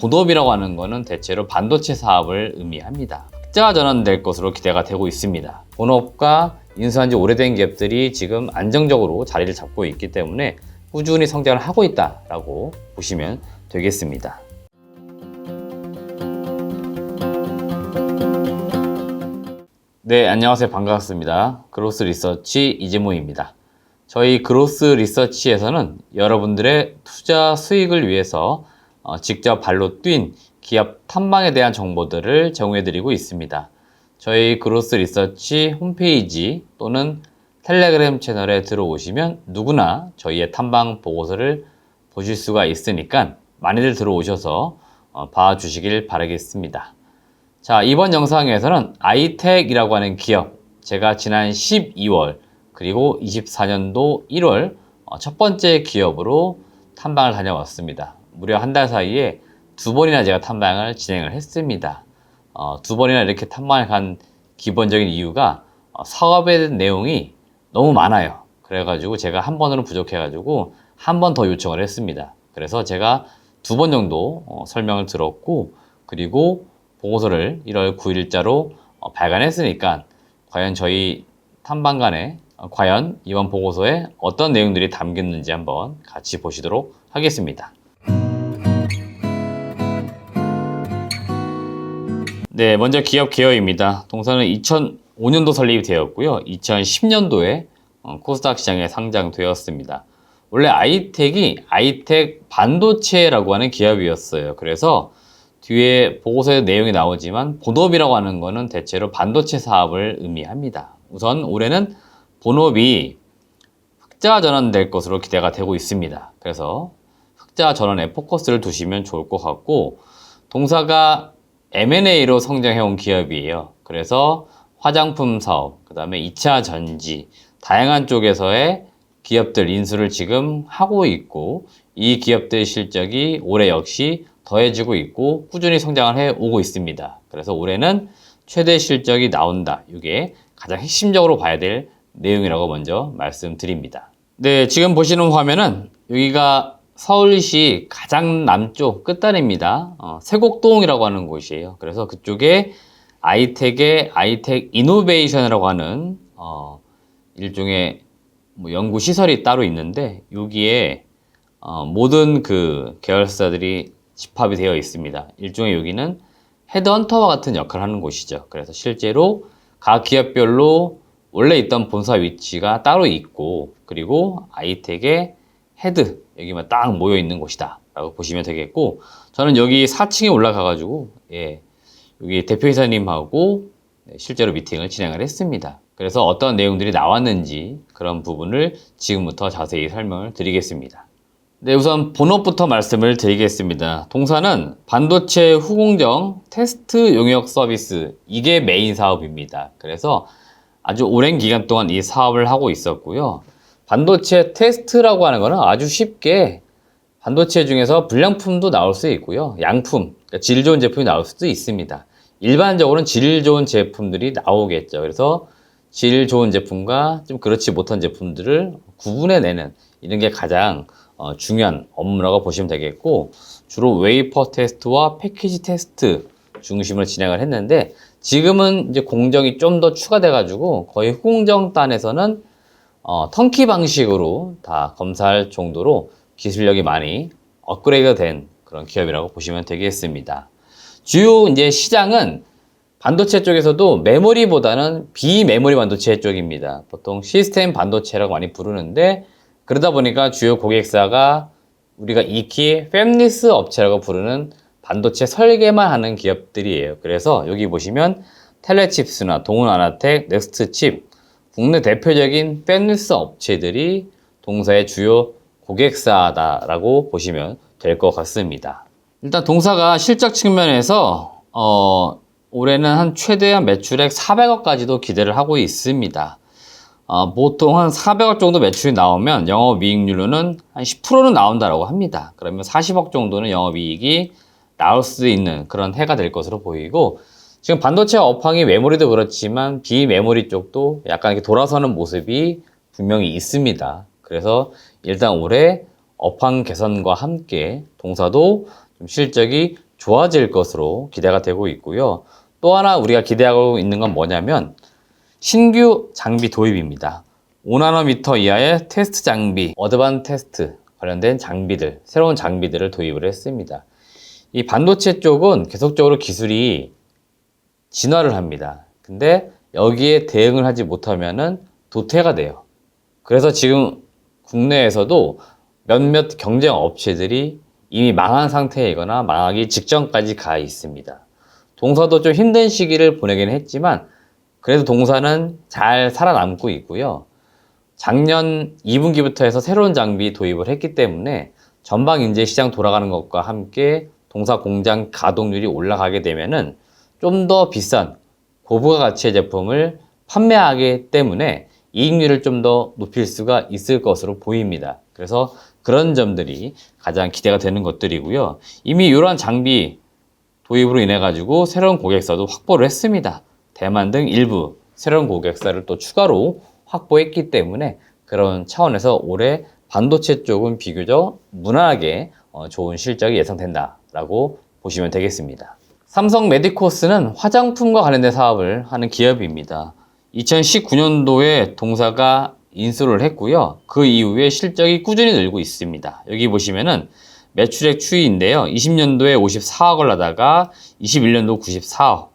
본업이라고 하는 것은 대체로 반도체 사업을 의미합니다. 흑자가 전환될 것으로 기대가 되고 있습니다. 본업과 인수한 지 오래된 기업들이 지금 안정적으로 자리를 잡고 있기 때문에 꾸준히 성장을 하고 있다라고 보시면 되겠습니다. 네, 안녕하세요. 반갑습니다. 그로스 리서치 이재모입니다. 저희 그로스 리서치에서는 여러분들의 투자 수익을 위해서 직접 발로 뛴 기업 탐방에 대한 정보들을 제공해드리고 있습니다. 저희 그로스 리서치 홈페이지 또는 텔레그램 채널에 들어오시면 누구나 저희의 탐방 보고서를 보실 수가 있으니까 많이들 들어오셔서 봐주시길 바라겠습니다. 자, 이번 영상에서는 아이텍이라고 하는 기업, 제가 지난 12월 그리고 24년도 1월 첫 번째 기업으로 탐방을 다녀왔습니다. 무려 한 달 사이에 2번이나 제가 탐방을 진행을 했습니다. 2번이나 이렇게 탐방을 간 기본적인 이유가 사업에 대한 내용이 너무 많아요. 그래가지고 제가 한 번으로는 부족해가지고 한 번 더 요청을 했습니다. 그래서 제가 2번 정도 설명을 들었고, 그리고 보고서를 1월 9일자로 발간했으니까 과연 저희 탐방간에 과연 이번 보고서에 어떤 내용들이 담겼는지 한번 같이 보시도록 하겠습니다. 네, 먼저 기업 개요입니다. 동사는 2005년도 설립이 되었고요. 2010년도에 코스닥 시장에 상장되었습니다. 원래 아이텍이 아이텍 반도체라고 하는 기업이었어요. 그래서 뒤에 보고서의 내용이 나오지만 본업이라고 하는 것은 대체로 반도체 사업을 의미합니다. 우선 올해는 본업이 흑자 전환될 것으로 기대가 되고 있습니다. 그래서 흑자 전환에 포커스를 두시면 좋을 것 같고, 동사가 M&A로 성장해온 기업이에요. 그래서 화장품 사업, 그 다음에 2차 전지, 다양한 쪽에서의 기업들 인수를 지금 하고 있고, 이 기업들의 실적이 올해 역시 더해지고 있고 꾸준히 성장을 해오고 있습니다. 그래서 올해는 최대 실적이 나온다. 이게 가장 핵심적으로 봐야 될 내용이라고 먼저 말씀드립니다. 네, 지금 보시는 화면은 여기가 서울시 가장 남쪽 끝단입니다. 세곡동이라고 하는 곳이에요. 그래서 그쪽에 아이텍의 아이텍 이노베이션이라고 하는 일종의 연구 시설이 따로 있는데, 여기에 모든 그 계열사들이 집합이 되어 있습니다. 일종의 여기는 헤드헌터와 같은 역할을 하는 곳이죠. 그래서 실제로 각 기업별로 원래 있던 본사 위치가 따로 있고, 그리고 아이텍의 헤드, 여기만 딱 모여 있는 곳이다 라고 보시면 되겠고, 저는 여기 4층에 올라가 가지고 여기 대표이사님하고 실제로 미팅을 진행을 했습니다. 그래서 어떤 내용들이 나왔는지 그런 부분을 지금부터 자세히 설명을 드리겠습니다. 네, 우선 본업부터 말씀을 드리겠습니다. 동사는 반도체 후공정 테스트 용역 서비스, 이게 메인 사업입니다. 그래서 아주 오랜 기간 동안 이 사업을 하고 있었고요. 반도체 테스트라고 하는 거는 아주 쉽게 반도체 중에서 불량품도 나올 수 있고요. 양품, 그러니까 질 좋은 제품이 나올 수도 있습니다. 일반적으로는 질 좋은 제품들이 나오겠죠. 그래서 질 좋은 제품과 좀 그렇지 못한 제품들을 구분해내는 이런 게 가장 중요한 업무라고 보시면 되겠고, 주로 웨이퍼 테스트와 패키지 테스트 중심으로 진행을 했는데, 지금은 이제 공정이 좀 더 추가돼 가지고 거의 후공정단에서는 턴키 방식으로 다 검사할 정도로 기술력이 많이 업그레이드 된 그런 기업이라고 보시면 되겠습니다. 주요 이제 시장은 반도체 쪽에서도 메모리보다는 비메모리 반도체 쪽입니다. 보통 시스템 반도체라고 많이 부르는데, 그러다 보니까 주요 고객사가 우리가 익히 팹리스 업체라고 부르는 반도체 설계만 하는 기업들이에요. 그래서 여기 보시면 텔레칩스나 동훈아나텍, 넥스트칩, 국내 대표적인 팹리스 업체들이 동사의 주요 고객사다라고 보시면 될 것 같습니다. 일단 동사가 실적 측면에서 올해는 한 최대한 매출액 400억까지도 기대를 하고 있습니다. 보통 한 400억 정도 매출이 나오면 영업이익률로는 한 10%는 나온다라고 합니다. 그러면 40억 정도는 영업이익이 나올 수 있는 그런 해가 될 것으로 보이고, 지금 반도체 업황이 메모리도 그렇지만 비메모리 쪽도 약간 이렇게 돌아서는 모습이 분명히 있습니다. 그래서 일단 올해 업황 개선과 함께 동사도 좀 실적이 좋아질 것으로 기대가 되고 있고요. 또 하나 우리가 기대하고 있는 건 뭐냐면 신규 장비 도입입니다. 5나노미터 이하의 테스트 장비, 어드밴 테스트 관련된 장비들, 새로운 장비들을 도입을 했습니다. 이 반도체 쪽은 계속적으로 기술이 진화를 합니다. 근데 여기에 대응을 하지 못하면은 도태가 돼요. 그래서 지금 국내에서도 몇몇 경쟁 업체들이 이미 망한 상태이거나 망하기 직전까지 가 있습니다. 동사도 좀 힘든 시기를 보내긴 했지만 그래도 동사는 잘 살아남고 있고요. 작년 2분기부터 해서 새로운 장비 도입을 했기 때문에 전방 인재 시장 돌아가는 것과 함께 동사 공장 가동률이 올라가게 되면은 좀 더 비싼 고부가 가치의 제품을 판매하기 때문에 이익률을 좀 더 높일 수가 있을 것으로 보입니다. 그래서 그런 점들이 가장 기대가 되는 것들이고요. 이미 이러한 장비 도입으로 인해 가지고 새로운 고객사도 확보를 했습니다. 대만 등 일부 새로운 고객사를 또 추가로 확보했기 때문에 그런 차원에서 올해 반도체 쪽은 비교적 무난하게 좋은 실적이 예상된다라고 보시면 되겠습니다. 삼성 메디코스는 화장품과 관련된 사업을 하는 기업입니다. 2019년도에 동사가 인수를 했고요. 그 이후에 실적이 꾸준히 늘고 있습니다. 여기 보시면은 매출액 추이인데요. 20년도에 54억을 하다가 21년도 94억,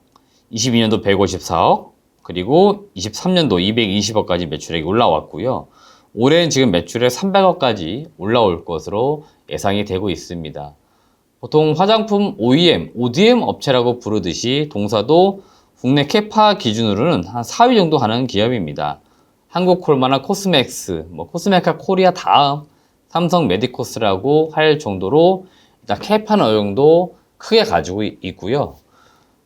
22년도 154억, 그리고 23년도 220억까지 매출액이 올라왔고요. 올해는 지금 매출액 300억까지 올라올 것으로 예상이 되고 있습니다. 보통 화장품 OEM, ODM 업체라고 부르듯이 동사도 국내 캐파 기준으로는 한 4위 정도 하는 기업입니다. 한국콜마나 코스맥스, 코스메카 코리아 다음 삼성 메디코스라고 할 정도로 일단 캐파는 어느 정도 크게 가지고 있고요.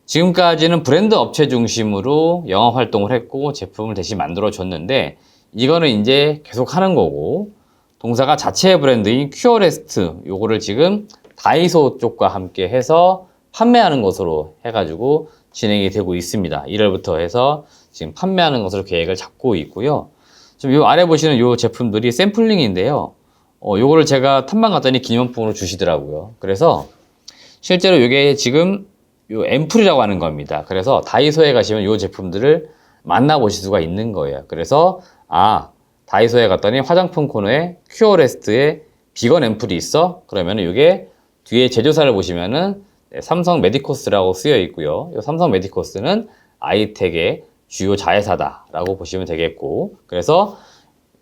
지금까지는 브랜드 업체 중심으로 영업 활동을 했고 제품을 대신 만들어 줬는데 이거는 이제 계속 하는 거고 동사가 자체 브랜드인 큐어레스트 요거를 지금 다이소 쪽과 함께 해서 판매하는 것으로 해가지고 진행이 되고 있습니다. 1월부터 해서 지금 판매하는 것으로 계획을 잡고 있고요. 좀 요 아래 보시는 요 제품들이 샘플링인데요. 요거를 제가 탐방 갔더니 기념품으로 주시더라고요. 그래서 실제로 요게 지금 요 앰플이라고 하는 겁니다. 그래서 다이소에 가시면 요 제품들을 만나보실 수가 있는 거예요. 그래서 다이소에 갔더니 화장품 코너에 큐어레스트에 비건 앰플이 있어? 그러면은 요게 뒤에 제조사를 보시면은 삼성 메디코스라고 쓰여 있고요. 이 삼성 메디코스는 아이텍의 주요 자회사다라고 보시면 되겠고, 그래서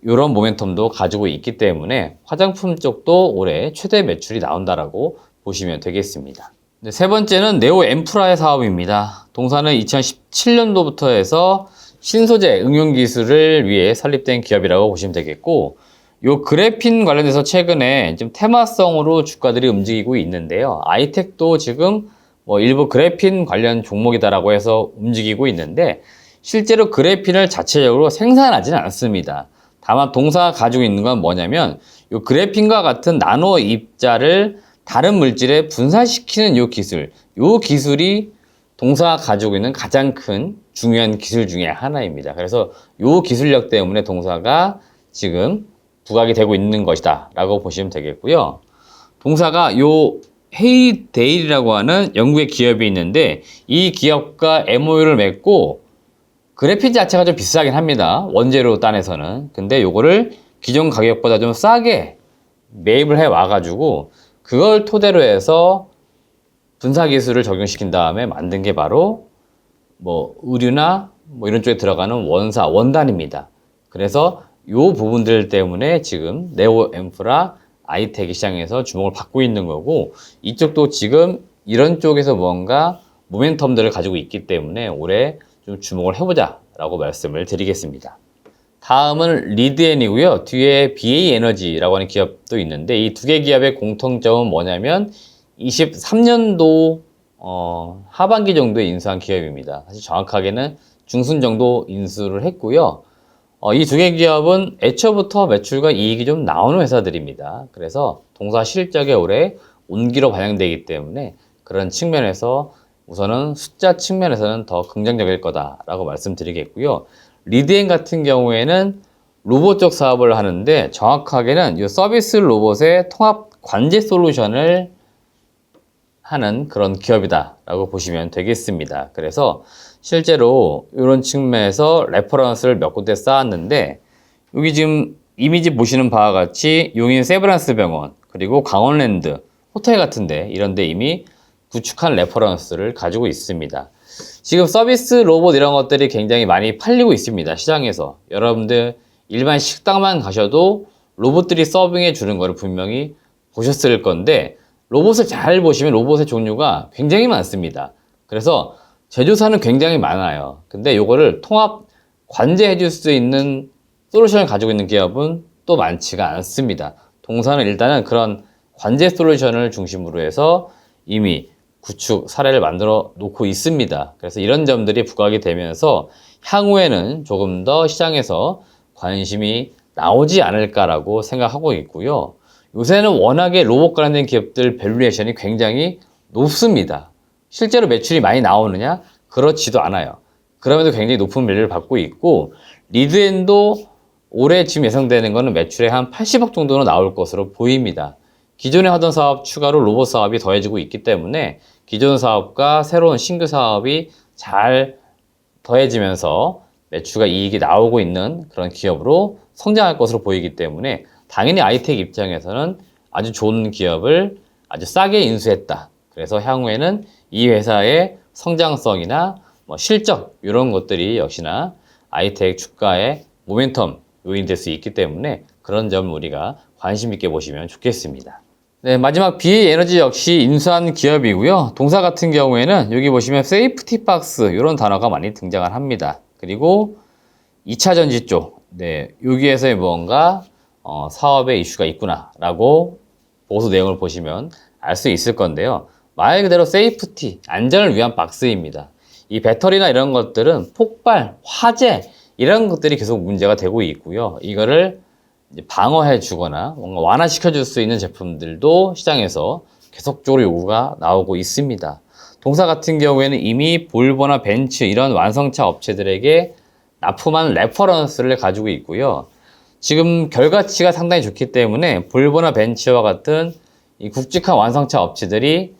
이런 모멘텀도 가지고 있기 때문에 화장품 쪽도 올해 최대 매출이 나온다라고 보시면 되겠습니다. 세 번째는 네오 엠프라의 사업입니다. 동사는 2017년도부터 해서 신소재 응용 기술을 위해 설립된 기업이라고 보시면 되겠고, 요 그래핀 관련해서 최근에 좀 테마성으로 주가들이 움직이고 있는데요. 아이텍도 지금 일부 그래핀 관련 종목이다라고 해서 움직이고 있는데 실제로 그래핀을 자체적으로 생산하지는 않습니다. 다만 동사가 가지고 있는 건 뭐냐면 요 그래핀과 같은 나노 입자를 다른 물질에 분사시키는 요 기술이 동사가 가지고 있는 가장 큰 중요한 기술 중에 하나입니다. 그래서 요 기술력 때문에 동사가 지금 부각이 되고 있는 것이다 라고 보시면 되겠고요. 동사가 요 헤이데일이라고 하는 영국의 기업이 있는데 이 기업과 MOU를 맺고 그래핀 자체가 좀 비싸긴 합니다. 원재료 단에서는. 근데 요거를 기존 가격보다 좀 싸게 매입을 해 와가지고 그걸 토대로 해서 분사 기술을 적용시킨 다음에 만든 게 바로 의류나 이런 쪽에 들어가는 원단입니다. 그래서 요 부분들 때문에 지금 네오 엠프라 아이텍 시장에서 주목을 받고 있는 거고 이쪽도 지금 이런 쪽에서 뭔가 모멘텀들을 가지고 있기 때문에 올해 좀 주목을 해보자 라고 말씀을 드리겠습니다. 다음은 리드엔이고요. 뒤에 BA 에너지라고 하는 기업도 있는데 이 두 개 기업의 공통점은 뭐냐면 23년도 하반기 정도에 인수한 기업입니다. 사실 정확하게는 중순 정도 인수를 했고요. 이 두 개 기업은 애초부터 매출과 이익이 좀 나오는 회사들입니다. 그래서 동사 실적에 올해 온기로 반영되기 때문에 그런 측면에서 우선은 숫자 측면에서는 더 긍정적일 거다라고 말씀드리겠고요. 리드엔 같은 경우에는 로봇 쪽 사업을 하는데 정확하게는 이 서비스 로봇의 통합 관제 솔루션을 하는 그런 기업이다라고 보시면 되겠습니다. 그래서 실제로 이런 측면에서 레퍼런스를 몇 군데 쌓았는데 여기 지금 이미지 보시는 바와 같이 용인 세브란스 병원 그리고 강원랜드 호텔 같은데 이런 데 이미 구축한 레퍼런스를 가지고 있습니다. 지금 서비스 로봇 이런 것들이 굉장히 많이 팔리고 있습니다. 시장에서. 여러분들 일반 식당만 가셔도 로봇들이 서빙해 주는 거를 분명히 보셨을 건데 로봇을 잘 보시면 로봇의 종류가 굉장히 많습니다. 그래서 제조사는 굉장히 많아요. 근데 이거를 통합 관제해 줄 수 있는 솔루션을 가지고 있는 기업은 또 많지가 않습니다. 동사는 일단은 그런 관제 솔루션을 중심으로 해서 이미 구축 사례를 만들어 놓고 있습니다. 그래서 이런 점들이 부각이 되면서 향후에는 조금 더 시장에서 관심이 나오지 않을까라고 생각하고 있고요. 요새는 워낙에 로봇 관련된 기업들 밸류에이션이 굉장히 높습니다. 실제로 매출이 많이 나오느냐? 그렇지도 않아요. 그럼에도 굉장히 높은 밸류를 받고 있고 리드엔도 올해 지금 예상되는 거는 매출에 한 80억 정도는 나올 것으로 보입니다. 기존에 하던 사업 추가로 로봇 사업이 더해지고 있기 때문에 기존 사업과 새로운 신규 사업이 잘 더해지면서 매출과 이익이 나오고 있는 그런 기업으로 성장할 것으로 보이기 때문에 당연히 아이텍 입장에서는 아주 좋은 기업을 아주 싸게 인수했다. 그래서 향후에는 이 회사의 성장성이나 실적 이런 것들이 역시나 아이텍 주가의 모멘텀 요인이 될 수 있기 때문에 그런 점을 우리가 관심 있게 보시면 좋겠습니다. 네, 마지막 BA 에너지 역시 인수한 기업이고요. 동사 같은 경우에는 여기 보시면 세이프티 박스 이런 단어가 많이 등장을 합니다. 그리고 2차 전지 쪽, 네, 여기에서 뭔가 사업에 이슈가 있구나라고 보수 내용을 보시면 알 수 있을 건데요. 말 그대로 세이프티, 안전을 위한 박스입니다. 이 배터리나 이런 것들은 폭발, 화재 이런 것들이 계속 문제가 되고 있고요. 이거를 방어해 주거나 뭔가 완화시켜 줄 수 있는 제품들도 시장에서 계속적으로 요구가 나오고 있습니다. 동사 같은 경우에는 이미 볼보나 벤츠 이런 완성차 업체들에게 납품한 레퍼런스를 가지고 있고요. 지금 결과치가 상당히 좋기 때문에 볼보나 벤츠와 같은 이 굵직한 완성차 업체들이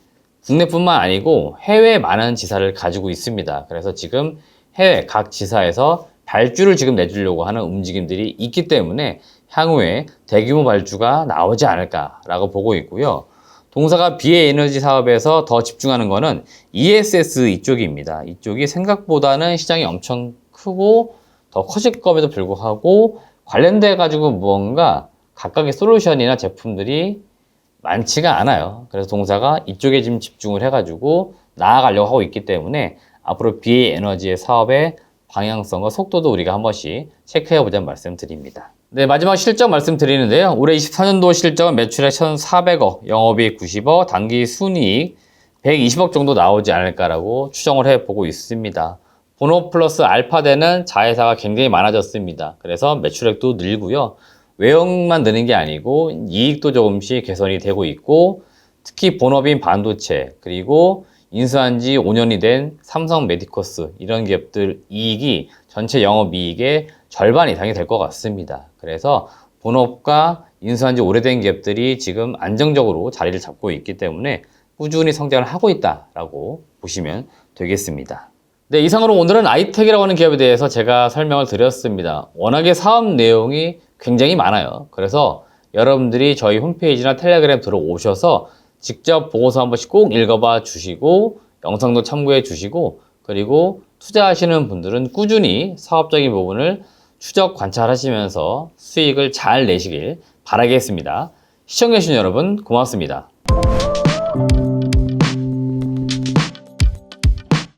국내뿐만 아니고 해외에 많은 지사를 가지고 있습니다. 그래서 지금 해외 각 지사에서 발주를 지금 내주려고 하는 움직임들이 있기 때문에 향후에 대규모 발주가 나오지 않을까라고 보고 있고요. 동사가 BA 에너지 사업에서 더 집중하는 거는 ESS 이쪽입니다. 이쪽이 생각보다는 시장이 엄청 크고 더 커질 것에도 불구하고 관련돼 가지고 무언가 각각의 솔루션이나 제품들이 많지가 않아요. 그래서 동사가 이쪽에 지금 집중을 해가지고 나아가려고 하고 있기 때문에 앞으로 BA 에너지의 사업의 방향성과 속도도 우리가 한 번씩 체크해 보자는 말씀드립니다. 네, 마지막 실적 말씀드리는데요. 올해 24년도 실적은 매출액 1,400억, 영업이익 90억, 당기 순이익 120억 정도 나오지 않을까라고 추정을 해보고 있습니다. 보너 플러스 알파되는 자회사가 굉장히 많아졌습니다. 그래서 매출액도 늘고요. 외형만 느는 게 아니고 이익도 조금씩 개선이 되고 있고 특히 본업인 반도체 그리고 인수한 지 5년이 된 삼성 메디코스 이런 기업들 이익이 전체 영업이익의 절반 이상이 될 것 같습니다. 그래서 본업과 인수한 지 오래된 기업들이 지금 안정적으로 자리를 잡고 있기 때문에 꾸준히 성장을 하고 있다라고 보시면 되겠습니다. 네, 이상으로 오늘은 아이텍이라고 하는 기업에 대해서 제가 설명을 드렸습니다. 워낙에 사업 내용이 굉장히 많아요. 그래서 여러분들이 저희 홈페이지나 텔레그램 들어오셔서 직접 보고서 한 번씩 꼭 읽어봐 주시고 영상도 참고해 주시고 그리고 투자하시는 분들은 꾸준히 사업적인 부분을 추적 관찰하시면서 수익을 잘 내시길 바라겠습니다. 시청해주신 여러분 고맙습니다.